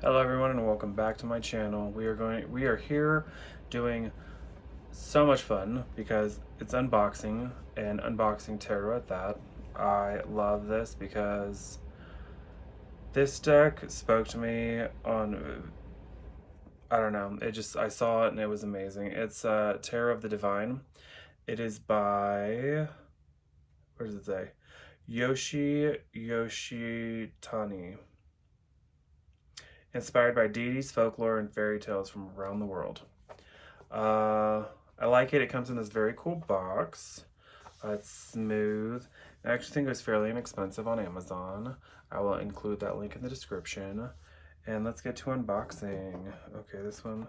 Hello everyone and welcome back to my channel. We are here doing so much fun because it's unboxing and unboxing tarot at that. I love this because this deck spoke to me on, I don't know, I saw it and it was amazing. It's Tarot of the Divine. It is by, where does it say? Yoshitani. Inspired by deities, folklore, and fairy tales from around the world. I like it. It comes in this very cool box. It's smooth. I actually think it was fairly inexpensive on Amazon. I will include that link in the description. And let's get to unboxing. Okay, this one,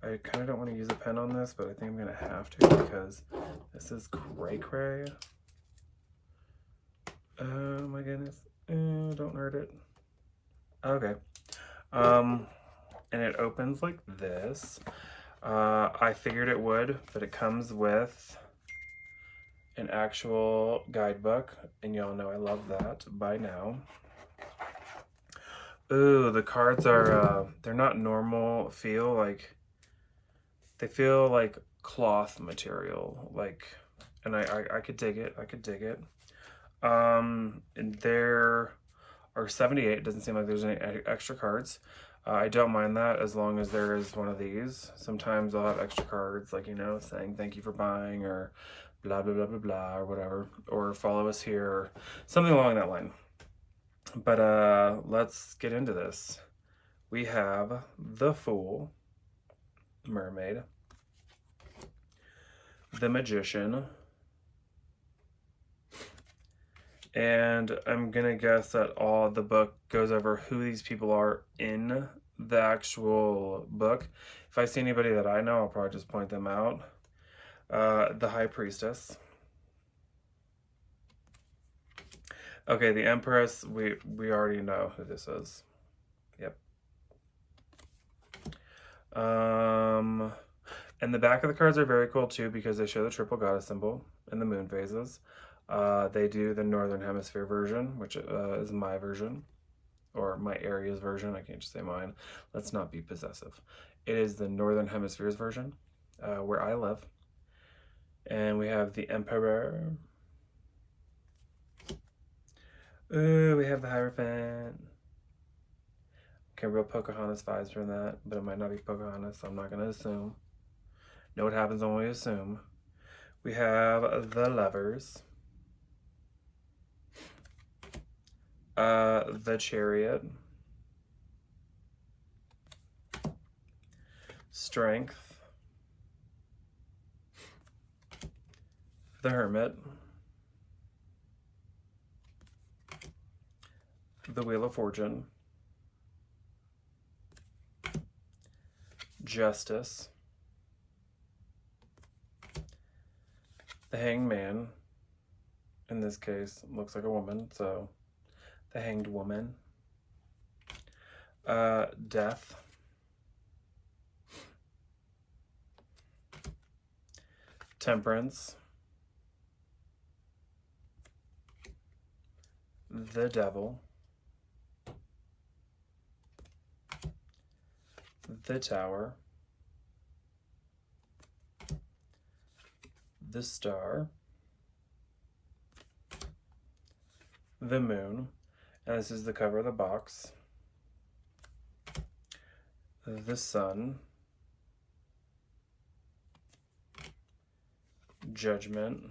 I kind of don't want to use a pen on this, but I think I'm going to have to because this is cray cray. Oh my goodness. Don't hurt it. Okay. And it opens like this. I figured it would, but it comes with an actual guidebook, and y'all know I love that by now. Ooh, the cards are, they're not normal feel, like, they feel like cloth material, like, and I could dig it, I could dig it. And there are 78, it doesn't seem like there's any extra cards. I don't mind that as long as there is one of these. Sometimes I'll have extra cards, like, you know, saying thank you for buying, or blah, blah, blah, blah, blah, or whatever, or follow us here, or something along that line. But let's get into this. We have the Fool, Mermaid, the Magician, and I'm gonna guess that all the book goes over who these people are in the actual book. If I see anybody that I know, I'll probably just point them out. The High Priestess. Okay, the Empress, we already know who this is. Yep. And the back of the cards are very cool too because they show the triple goddess symbol and the moon phases. They do the Northern Hemisphere version, which is my version, or my area's version. I can't just say mine. Let's not be possessive. It is the Northern Hemisphere's version, where I live. And we have the Emperor. Ooh, we have the Hierophant. Okay, real Pocahontas vibes from that, but it might not be Pocahontas, so I'm not going to assume. Know what happens when we assume. We have the Lovers. The Chariot. Strength. The Hermit. The Wheel of Fortune. Justice. The Hangman. In this case, looks like a woman, so the Hanged Woman. Death. Temperance. The Devil. The Tower. The Star. The Moon. And this is the cover of the box. The Sun. Judgment.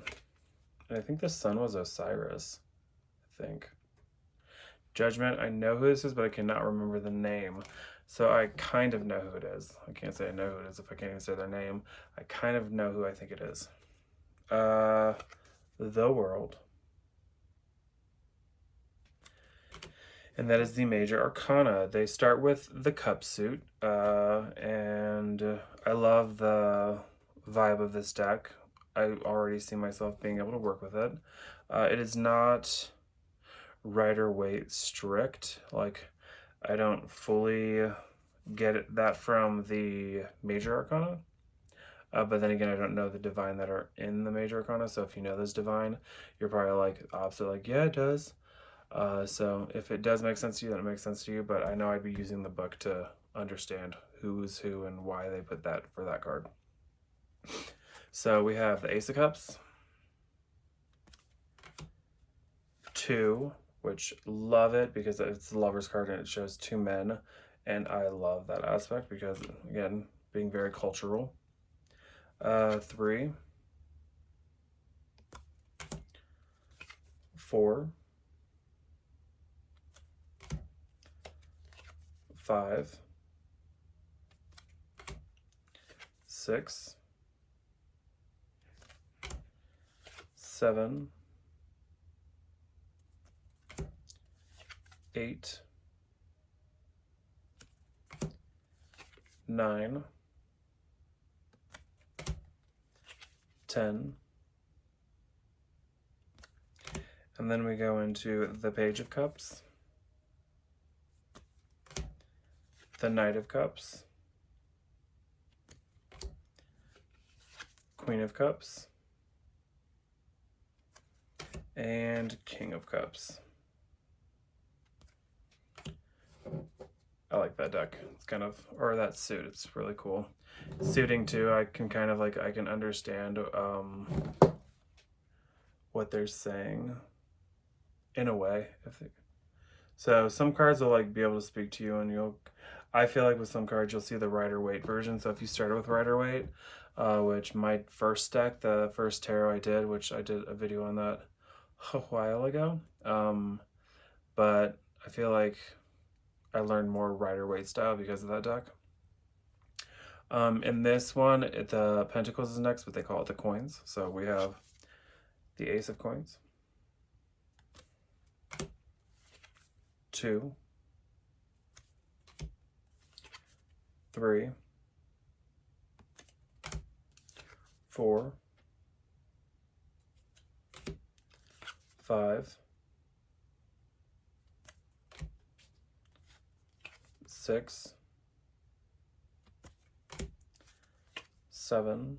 And I think the Sun was Osiris, I think. Judgment, I know who this is, but I cannot remember the name. So I kind of know who it is. I can't say I know who it is if I can't even say their name. I kind of know who I think it is. The World. And that is the major arcana. They start with the cup suit, and I love the vibe of this deck. I already see myself being able to work with it. It is not Rider-Waite strict. Like, I don't fully get that from the major arcana. But then again, I don't know the divine that are in the major arcana. So if you know this divine, you're probably like opposite, like, yeah, it does. So if it does make sense to you, then it makes sense to you, but I know I'd be using the book to understand who's who and why they put that for that card. So we have the Ace of Cups, 2, which love it because it's the Lover's card and it shows 2 men, and I love that aspect because, again, being very cultural. 3, 4, 5, 6, 7, 8, 9, 10, and then we go into the Page of Cups, the Knight of Cups, Queen of Cups, and King of Cups. I like that deck. It's kind of, or that suit, it's really cool. Suiting too, I can kind of like, I can understand what they're saying in a way. So some cards will like be able to speak to you, and I feel like with some cards you'll see the Rider-Waite version. So if you started with Rider-Waite, which my first deck, the first tarot I did, which I did a video on that a while ago, but I feel like I learned more Rider-Waite style because of that deck. In this one, the Pentacles is next, but they call it the coins. So we have the Ace of Coins, 2, 3, 4, 5, 6, 7,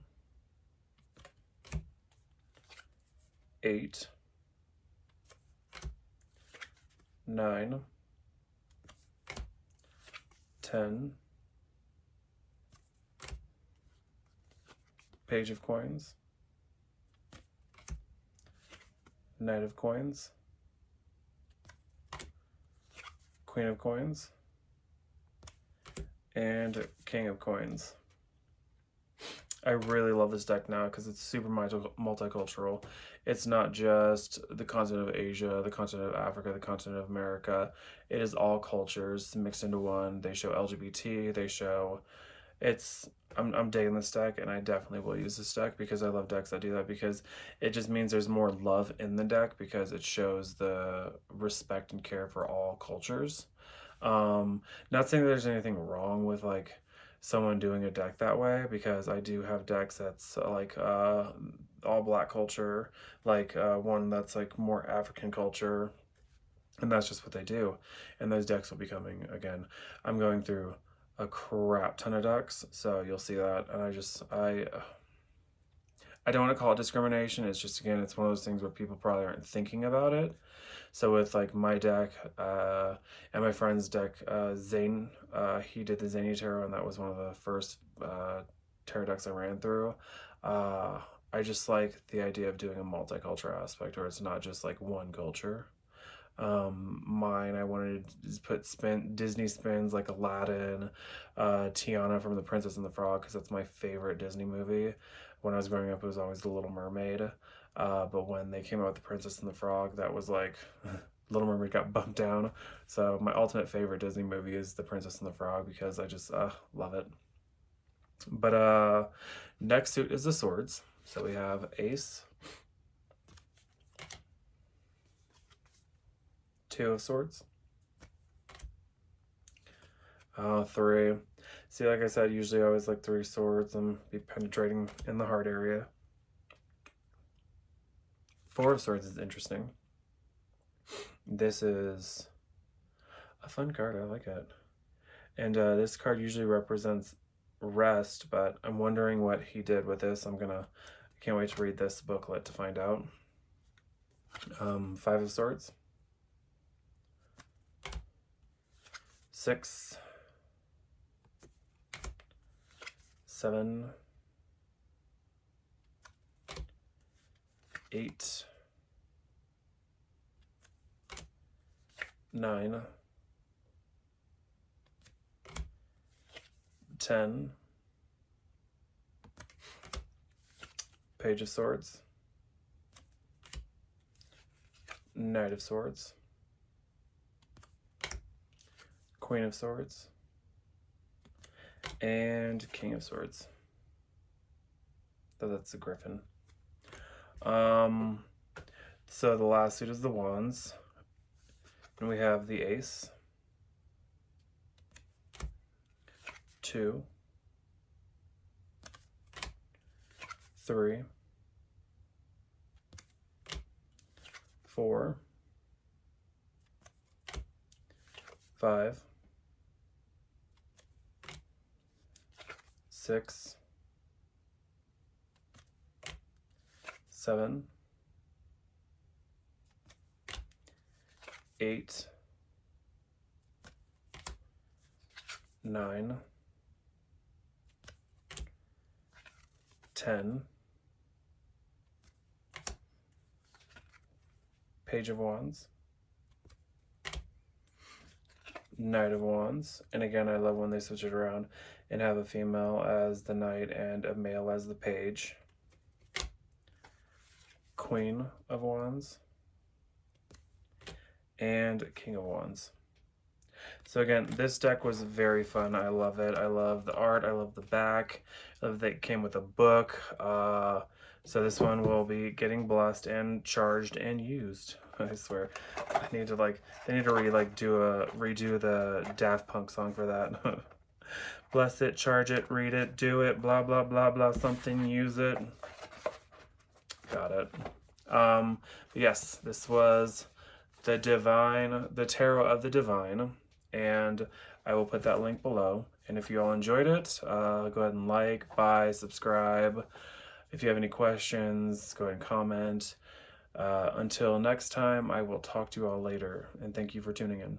8, 9, 10, Page of Coins, Knight of Coins, Queen of Coins, and King of Coins. I really love this deck now because it's super multicultural. It's not just the continent of Asia, the continent of Africa, the continent of America. It is all cultures mixed into one. They show LGBT, they show... I'm digging this deck, and I definitely will use this deck because I love decks that do that, because it just means there's more love in the deck because it shows the respect and care for all cultures. Not saying there's anything wrong with like someone doing a deck that way, because I do have decks that's like all black culture, like one that's like more African culture, and that's just what they do. And those decks will be coming again. I'm going through a crap ton of decks, so you'll see that. And I don't want to call it discrimination. It's just, again, it's one of those things where people probably aren't thinking about it. So with like my deck and my friend's deck, Zane, he did the Zany Tarot, and that was one of the first tarot decks I ran through. I just like the idea of doing a multicultural aspect where it's not just like one culture. Mine, I wanted to put Disney spins like Aladdin, Tiana from The Princess and the Frog, because that's my favorite Disney movie. When I was growing up, it was always The Little Mermaid. But when they came out with The Princess and the Frog, that was like, Little Mermaid got bumped down. So my ultimate favorite Disney movie is The Princess and the Frog, because I just love it. But next suit is the swords. So we have Ace, 2 of Swords, 3. See, like I said, usually I always like 3 swords and be penetrating in the heart area. 4 of Swords is interesting. This is a fun card. I like it. And this card usually represents rest, but I'm wondering what he did with this. I can't wait to read this booklet to find out. 5 of Swords, 6, 7, 8, 9, 10, Page of Swords, Knight of Swords, Queen of Swords, and King of Swords. So that's the Griffin. So the last suit is the Wands. And we have the Ace, 2, 3, 4, 5, 6, 7, 8, 9, 10, Page of Wands, Knight of Wands, and again I love when they switch it around and have a female as the knight and a male as the page. Queen of Wands, and King of Wands. So again, this deck was very fun. I love it. I love the art. I love the back. I love that it came with a book. So this one will be getting blessed and charged and used. I swear. I need to they need to redo the Daft Punk song for that. Bless it, charge it, read it, do it, blah, blah, blah, blah, something, use it. Got it. Yes, this was the Tarot of the Divine, and I will put that link below. And if you all enjoyed it, go ahead and like, buy, subscribe. If you have any questions, go ahead and comment. Until next time, I will talk to you all later, and thank you for tuning in.